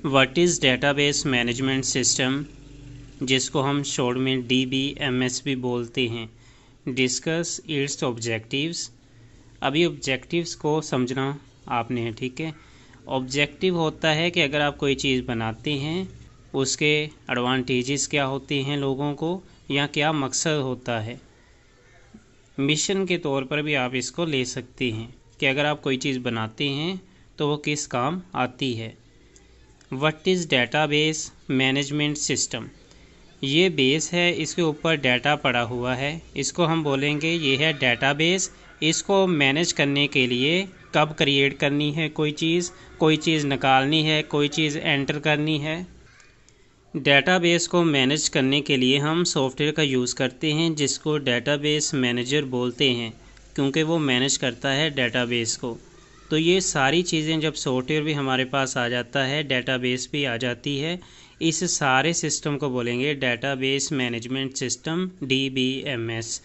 What is database management system, जिसको हम short में DBMS भी बोलते हैं। Discuss it's objectives. अभी ऑब्जेक्टिव्स को समझना आपने है, ठीक है। ऑब्जेक्टिव होता है कि अगर आप कोई चीज़ बनाते हैं उसके एडवांटेजेस क्या होते हैं लोगों को, या क्या मकसद होता है। मिशन के तौर पर भी आप इसको ले सकते हैं कि अगर आप कोई चीज़ बनाते हैं तो वो किस काम आती है। What is database management system, ये बेस है, इसके ऊपर डाटा पड़ा हुआ है, इसको हम बोलेंगे ये है डेटाबेस। इसको मैनेज करने के लिए कब क्रिएट करनी है कोई चीज़ निकालनी है, कोई चीज़ एंटर करनी है। डेटाबेस को मैनेज करने के लिए हम सॉफ्टवेयर का यूज़ करते हैं जिसको डेटाबेस मैनेजर बोलते हैं, क्योंकि वो मैनेज करता है डेटाबेस को। तो ये सारी चीज़ें जब सॉफ्टवेयर भी हमारे पास आ जाता है, डेटाबेस भी आ जाती है, इस सारे सिस्टम को बोलेंगे डेटाबेस मैनेजमेंट सिस्टम DBMS।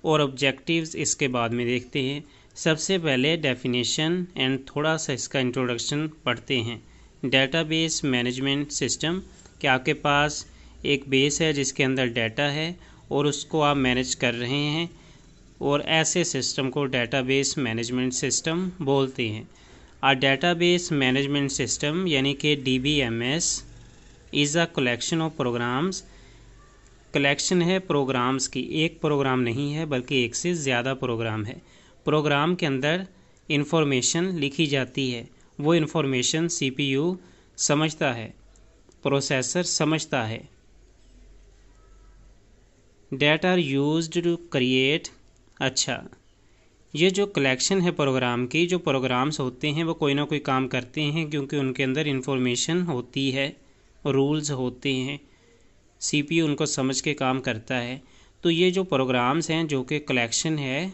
और ऑब्जेक्टिव्स इसके बाद में देखते हैं। सबसे पहले डेफिनेशन एंड थोड़ा सा इसका इंट्रोडक्शन पढ़ते हैं। डेटाबेस मैनेजमेंट सिस्टम कि आपके पास एक बेस है जिसके अंदर डाटा है और उसको आप मैनेज कर रहे हैं, और ऐसे सिस्टम को डेटाबेस मैनेजमेंट सिस्टम बोलते हैं। आ डेटाबेस मैनेजमेंट सिस्टम यानी कि DBMS is a collection of programs. Collection है प्रोग्राम्स की, एक प्रोग्राम नहीं है बल्कि एक से ज़्यादा प्रोग्राम है। प्रोग्राम के अंदर इंफॉर्मेशन लिखी जाती है, वो इंफॉर्मेशन CPU समझता है, प्रोसेसर समझता है। That are used to create. अच्छा, ये जो कलेक्शन है प्रोग्राम की, जो प्रोग्राम्स होते हैं वो कोई ना कोई काम करते हैं क्योंकि उनके अंदर इंफॉर्मेशन होती है, रूल्स होते हैं, CPU उनको समझ के काम करता है। तो ये जो प्रोग्राम्स हैं जो कि कलेक्शन है,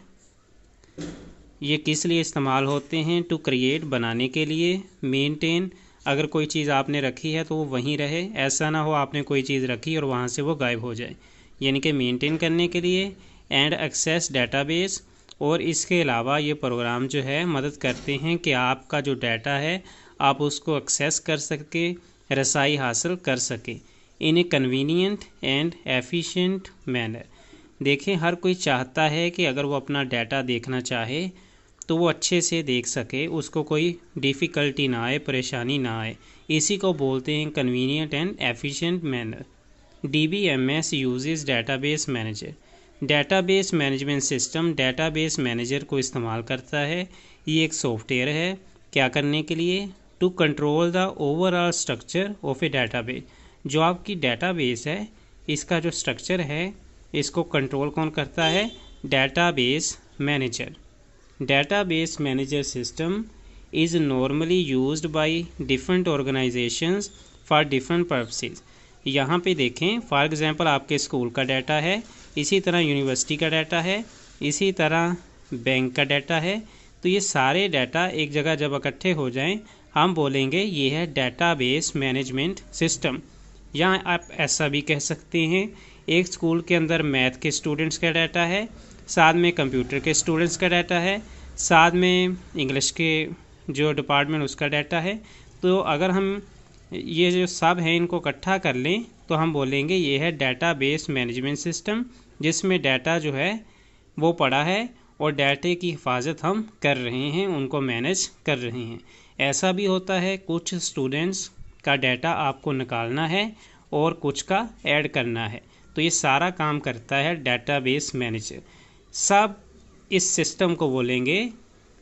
ये किस लिए इस्तेमाल होते हैं? टू क्रिएट, बनाने के लिए। मेंटेन, अगर कोई चीज़ आपने रखी है तो वो वहीं रहे, ऐसा ना हो आपने कोई चीज़ रखी और वहाँ से वो गायब हो जाए, यानी कि मेंटेन करने के लिए। एंड एक्सेस डेटाबेस, और इसके अलावा ये प्रोग्राम जो है मदद करते हैं कि आपका जो डाटा है आप उसको एक्सेस कर सके, रसाई हासिल कर सके इन ए कन्वीनियंट एंड एफिशिएंट मैनर। देखें, हर कोई चाहता है कि अगर वो अपना डाटा देखना चाहे तो वो अच्छे से देख सके, उसको कोई डिफ़िकल्टी ना आए, परेशानी ना आए। इसी को बोलते हैं convenient and efficient manner. DBMS uses database manager. Database management system database manager को इस्तेमाल करता है। ये एक सॉफ्टवेयर है, क्या करने के लिए? To control the overall structure of a database. जो आपकी डेटाबेस है इसका जो स्ट्रक्चर है इसको कंट्रोल कौन करता है? Database manager. Database manager system is normally used by different organizations for different purposes। यहाँ पे देखें, फॉर एग्जांपल आपके स्कूल का डाटा है, इसी तरह यूनिवर्सिटी का डाटा है, इसी तरह बैंक का डाटा है। तो ये सारे डाटा एक जगह जब इकट्ठे हो जाएं हम बोलेंगे ये है डेटाबेस मैनेजमेंट सिस्टम। या आप ऐसा भी कह सकते हैं, एक स्कूल के अंदर मैथ के स्टूडेंट्स का डाटा है, साथ में कंप्यूटर के स्टूडेंट्स का डाटा है, साथ में इंग्लिश के जो डिपार्टमेंट उसका डाटा है। तो अगर हम ये जो सब हैं इनको इकट्ठा कर लें तो हम बोलेंगे ये है डेटाबेस मैनेजमेंट सिस्टम, जिसमें डाटा जो है वो पड़ा है और डाटे की हिफाजत हम कर रहे हैं, उनको मैनेज कर रहे हैं। ऐसा भी होता है कुछ स्टूडेंट्स का डाटा आपको निकालना है और कुछ का ऐड करना है, तो ये सारा काम करता है डेटाबेस मैनेजर। सब इस सिस्टम को बोलेंगे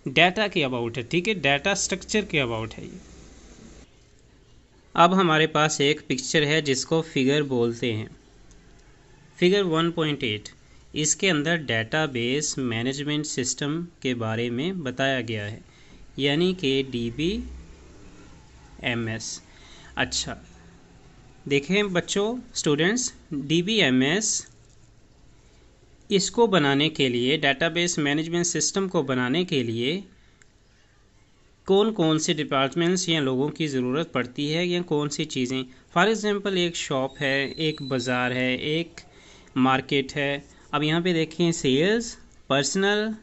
डाटा के अबाउट है, ठीक है, डाटा स्ट्रक्चर के अबाउट है ये। अब हमारे पास एक पिक्चर है जिसको फिगर बोलते हैं, फिगर 1.8। इसके अंदर डेटाबेस मैनेजमेंट सिस्टम के बारे में बताया गया है, यानी कि DBMS। अच्छा, देखें बच्चों, स्टूडेंट्स, DBMS इसको बनाने के लिए, डेटाबेस मैनेजमेंट सिस्टम को बनाने के लिए कौन कौन से डिपार्टमेंट्स या लोगों की ज़रूरत पड़ती है, या कौन सी चीज़ें। फॉर एग्जांपल एक शॉप है, एक बाज़ार है, एक मार्केट है। अब यहाँ पे देखें, सेल्स, पर्सनल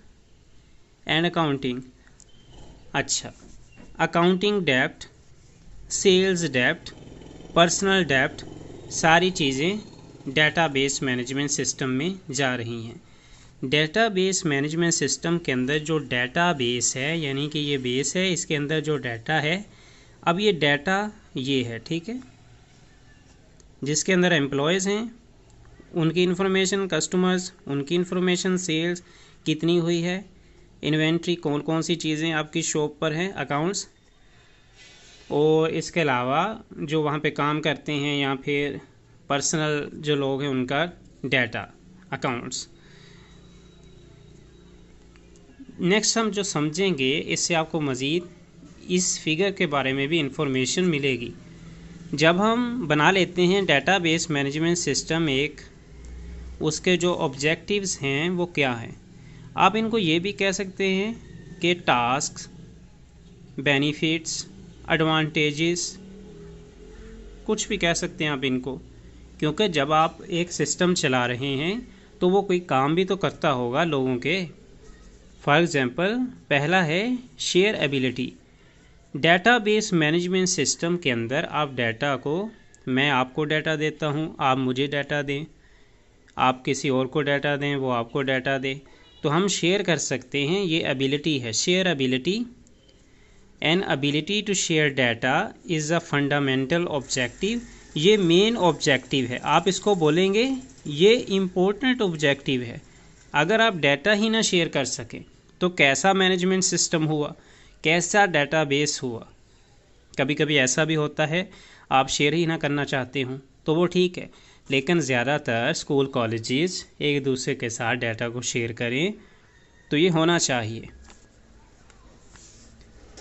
एंड अकाउंटिंग। अच्छा, अकाउंटिंग डेप्ट, सेल्स डेप्ट, पर्सनल डेप्ट, सारी चीज़ें डेटाबेस मैनेजमेंट सिस्टम में जा रही हैं। डेटाबेस मैनेजमेंट सिस्टम के अंदर जो डेटाबेस है, यानी कि ये बेस है, इसके अंदर जो डाटा है, अब ये डाटा ये है, ठीक है, जिसके अंदर एम्प्लॉयज़ हैं, उनकी इन्फॉर्मेशन, कस्टमर्स, उनकी इन्फॉर्मेशन, सेल्स कितनी हुई है, इन्वेंट्री, कौन कौन सी चीज़ें आपकी शॉप पर हैं, अकाउंट्स, और इसके अलावा जो वहाँ पे काम करते हैं या फिर पर्सनल जो लोग हैं उनका डाटा, अकाउंट्स। नेक्स्ट हम जो समझेंगे, इससे आपको मज़ीद इस फिगर के बारे में भी इंफॉर्मेशन मिलेगी। जब हम बना लेते हैं डेटाबेस मैनेजमेंट सिस्टम एक, उसके जो ऑब्जेक्टिव्स हैं वो क्या हैं, आप इनको ये भी कह सकते हैं कि टास्क, बेनिफिट्स, एडवांटेजेस, कुछ भी कह सकते हैं आप इनको, क्योंकि जब आप एक सिस्टम चला रहे हैं तो वो कोई काम भी तो करता होगा लोगों के। फॉर एग्जांपल, पहला है share ability. Database management system के अंदर आप डाटा को, मैं आपको डाटा देता हूँ, आप मुझे डाटा दें, आप किसी और को डाटा दें, वो आपको डाटा दे, तो हम शेयर कर सकते हैं। ये एबिलिटी है, share ability. An ability to share data is a fundamental objective. ये मेन ऑब्जेक्टिव है, आप इसको बोलेंगे ये इम्पोर्टेंट ऑब्जेक्टिव है। अगर आप डाटा ही ना शेयर कर सकें तो कैसा मैनेजमेंट सिस्टम हुआ, कैसा डेटाबेस हुआ। कभी कभी ऐसा भी होता है आप शेयर ही ना करना चाहते हो तो वो ठीक है, लेकिन ज़्यादातर स्कूल कॉलेजेस एक दूसरे के साथ डाटा को शेयर करें, तो ये होना चाहिए।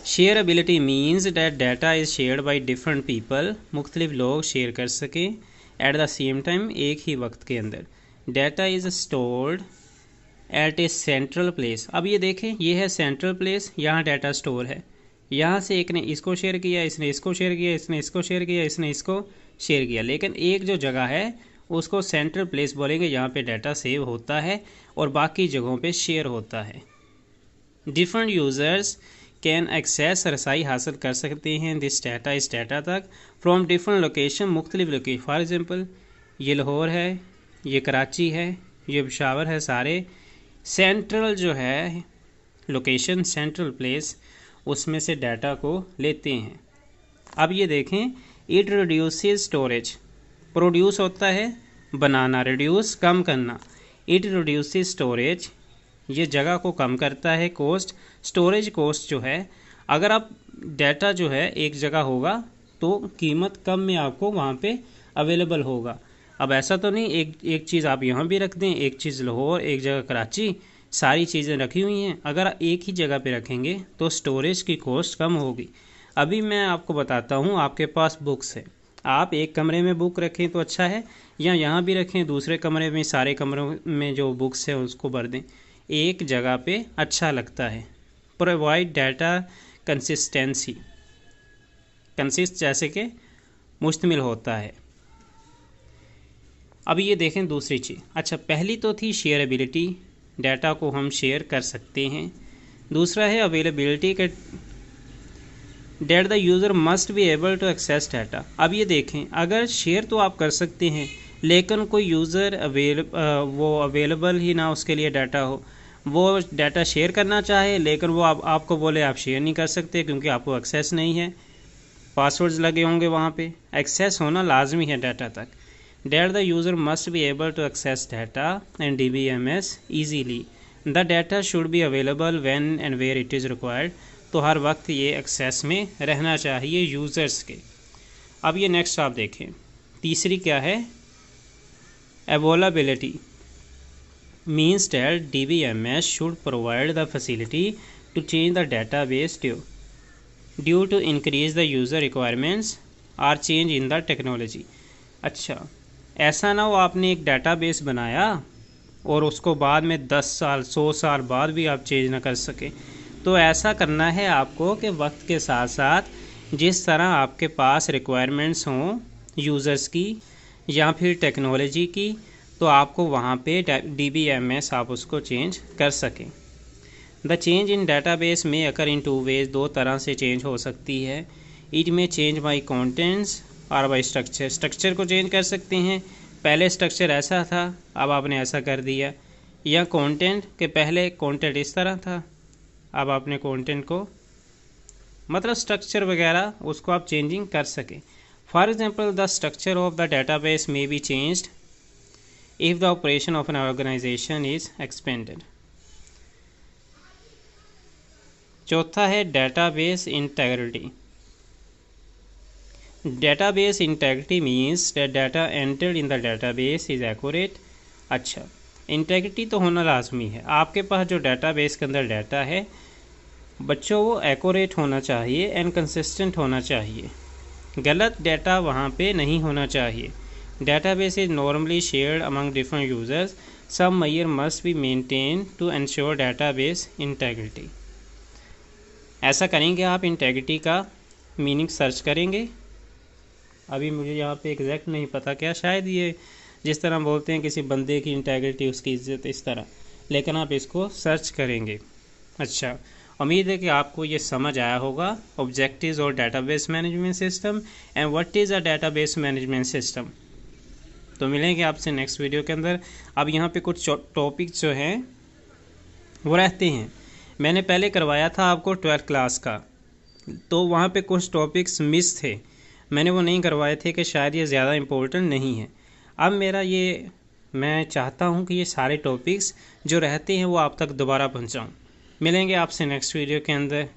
Share ability means that data is shared by different people. मुख्तलिफ लोग शेयर कर सकें एट द सेम टाइम, एक ही वक्त के अंदर। Data is stored at A central place. अब ये देखें, ये है सेंट्रल प्लेस, यहाँ डाटा स्टोर है। यहाँ से एक ने इसको शेयर किया, इसने इसको शेयर किया, इसने इसको शेयर किया, इसने इसको शेयर किया, लेकिन एक जो जगह है उसको सेंट्रल प्लेस बोलेंगे, यहाँ पे डाटा सेव होता है और बाकी जगहों पे शेयर होता है। डिफरेंट यूज़र्स कैन एक्सेस, रसाई हासिल कर सकते हैं दिस डाटा, इस डाटा तक, फ्रॉम डिफरेंट लोकेशन, मुख्तलिफ लोकेशन। फॉर एग्जांपल, ये लाहौर है, ये कराची है, ये पेशावर है, सारे सेंट्रल जो है लोकेशन, सेंट्रल प्लेस, उसमें से डाटा को लेते हैं। अब ये देखें, इट रिड्यूसेस स्टोरेज। प्रोड्यूस होता है बनाना, रिड्यूस कम करना, इट रिड्यूसेस स्टोरेज, ये जगह को कम करता है। कॉस्ट, स्टोरेज कॉस्ट जो है, अगर आप डाटा जो है एक जगह होगा तो कीमत कम में आपको वहाँ पे अवेलेबल होगा। अब ऐसा तो नहीं एक चीज़ आप यहाँ भी रख दें, एक चीज़ लाहौर, एक जगह कराची, सारी चीज़ें रखी हुई हैं। अगर एक ही जगह पे रखेंगे तो स्टोरेज की कॉस्ट कम होगी। अभी मैं आपको बताता हूँ, आपके पास बुक्स है, आप एक कमरे में बुक रखें तो अच्छा है, या यहाँ भी रखें दूसरे कमरे में, सारे कमरों में जो बुक्स है उसको भर दें, एक जगह पे अच्छा लगता है। प्रोवाइड डाटा कंसिस्टेंसी, कंसिस्ट जैसे कि मुश्तमिल होता है। अब ये देखें दूसरी चीज़, अच्छा पहली तो थी शेयर एबिलिटी, डाटा को हम शेयर कर सकते हैं। दूसरा है अवेलेबिलिटी के, that the user must be able to access data. अब ये देखें, अगर शेयर तो आप कर सकते हैं लेकिन कोई यूज़र वो अवेलेबल ही ना उसके लिए डाटा हो, वो डाटा शेयर करना चाहे लेकिन वो आपको बोले आप शेयर नहीं कर सकते क्योंकि आपको एक्सेस नहीं है, पासवर्ड्स लगे होंगे वहाँ पे, एक्सेस होना लाजमी है डाटा तक। That the user must be able to access data and DBMS easily. The data should be available when and where it is required. तो हर वक्त ये एक्सेस में रहना चाहिए यूज़र्स के। अब ये नेक्स्ट आप देखें, तीसरी क्या है, availability means that DBMS should provide the facility to change the database due to increase the user requirements or change in the technology. अच्छा, ऐसा ना हो आपने एक डाटाबेस बनाया और उसको बाद में 10 साल 100 साल बाद भी आप चेंज ना कर सके। तो ऐसा करना है आपको कि वक्त के साथ साथ जिस तरह आपके पास रिक्वायरमेंट्स हों यूज़र्स की या फिर टेक्नोलॉजी की, तो आपको वहाँ पे DBMS आप उसको चेंज कर सकें। द चेंज इन डाटाबेस में अकर इन 2 वेज, 2 तरह से चेंज हो सकती है। इट में चेंज बाई कॉन्टेंट्स और बाई स्ट्रक्चर। स्ट्रक्चर को चेंज कर सकते हैं, पहले स्ट्रक्चर ऐसा था अब आपने ऐसा कर दिया, या कंटेंट के पहले कंटेंट इस तरह था अब आपने कंटेंट को मतलब स्ट्रक्चर वगैरह उसको आप चेंजिंग कर सकें। For example the structure of the database may be changed if the operation of an organisation is expanded. चौथा है database integrity. Database integrity means that data entered in the database is accurate. अच्छा, integrity तो होना लाजमी है, आपके पास जो database के अंदर डाटा है बच्चों वो एक्यूरेट होना चाहिए एंड कंसिस्टेंट होना चाहिए, गलत डाटा वहाँ पे नहीं होना चाहिए। Database is normally shared among different users, some measure must be maintain to ensure database integrity. ऐसा करेंगे आप, इंटेग्रिटी का मीनिंग सर्च करेंगे। अभी मुझे यहाँ पे एग्जैक्ट नहीं पता क्या, शायद ये जिस तरह बोलते हैं किसी बंदे की इंटेग्रिटी उसकी इज्जत, इस तरह, लेकिन आप इसको सर्च करेंगे। अच्छा, उम्मीद है कि आपको ये समझ आया होगा ऑब्जेक्टिव्स और database management system and what is a database management system. तो मिलेंगे आपसे नेक्स्ट वीडियो के अंदर। अब यहाँ पे कुछ टॉपिक्स जो हैं वो रहते हैं, मैंने पहले करवाया था आपको 12th क्लास का, तो वहाँ पे कुछ टॉपिक्स मिस थे, मैंने वो नहीं करवाए थे कि शायद ये ज़्यादा इम्पोर्टेंट नहीं है। अब मेरा ये मैं चाहता हूँ कि ये सारे टॉपिक्स जो रहते हैं वो आप तक दोबारा पहुँचाऊँ। मिलेंगे आपसे नेक्स्ट वीडियो के अंदर।